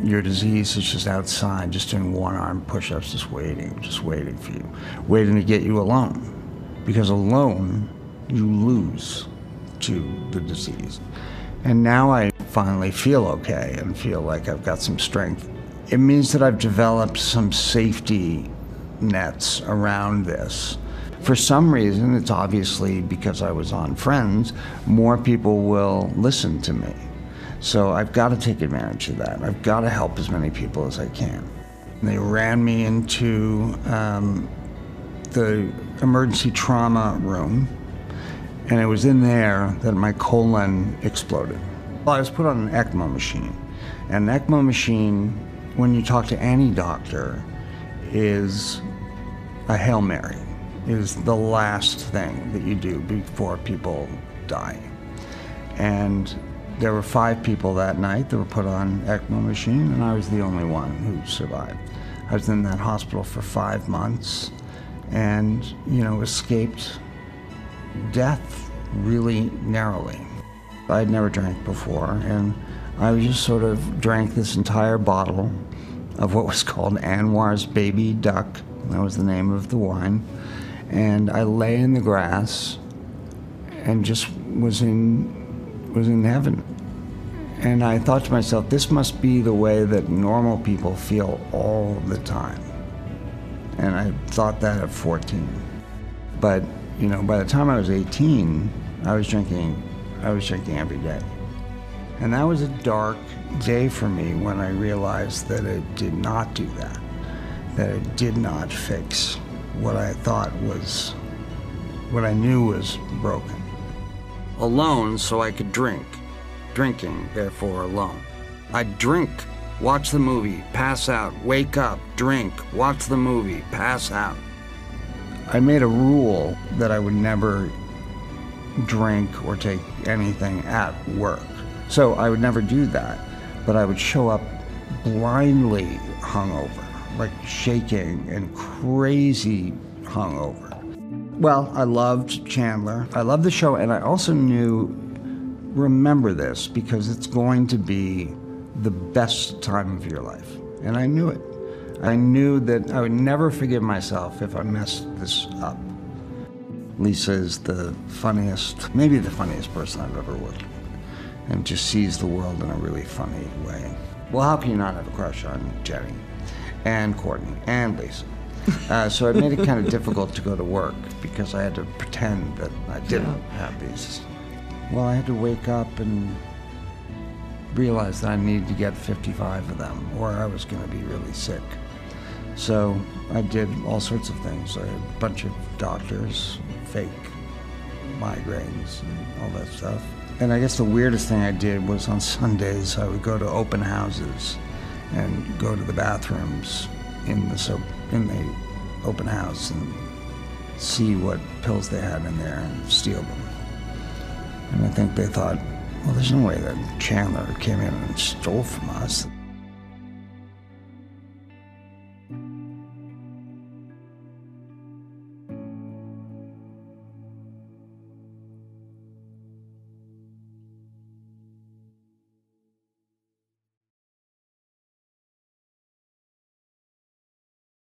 your disease is just outside, just doing one-arm push-ups, just waiting for you, waiting to get you alone. Because alone, you lose to the disease. And now I finally feel okay and feel like I've got some strength. It means that I've developed some safety nets around this. For some reason, it's obviously because I was on Friends, more people will listen to me. So I've got to take advantage of that. I've got to help as many people as I can. And they ran me into the emergency trauma room, and it was in there that my colon exploded. Well, I was put on an ECMO machine. And an ECMO machine, when you talk to any doctor, is a Hail Mary. It is the last thing that you do before people die. And there were 5 people that night that were put on ECMO machine, and I was the only one who survived. I was in that hospital for 5 months and, escaped death really narrowly. I had never drank before, and I just sort of drank this entire bottle of what was called Anwar's Baby Duck. That was the name of the wine. And I lay in the grass and just was in heaven. And I thought to myself, this must be the way that normal people feel all the time. And I thought that at 14. But, by the time I was 18, I was drinking every day. And that was a dark day for me when I realized that it did not do that it did not fix what I knew was broken. Alone so I could drink. Drinking, therefore alone. I'd drink, watch the movie, pass out, wake up, drink, watch the movie, pass out. I made a rule that I would never drink or take anything at work. So I would never do that, but I would show up blindly hungover, like shaking and crazy hungover. Well, I loved Chandler. I loved the show, and I also knew, remember this, because it's going to be the best time of your life. And I knew it. I knew that I would never forgive myself if I messed this up. Lisa is the funniest, maybe the funniest person I've ever worked with, and just sees the world in a really funny way. Well, how can you not have a crush on Jenny and Courtney and Lisa? So it made it kind of difficult to go to work because I had to pretend that I didn't have these. Well, I had to wake up and realize that I needed to get 55 of them or I was going to be really sick. So I did all sorts of things. I had a bunch of doctors, fake migraines and all that stuff. And I guess the weirdest thing I did was on Sundays I would go to open houses and go to the bathrooms in the open house and see what pills they had in there and steal them. And I think they thought, well, there's no way that Chandler came in and stole from us.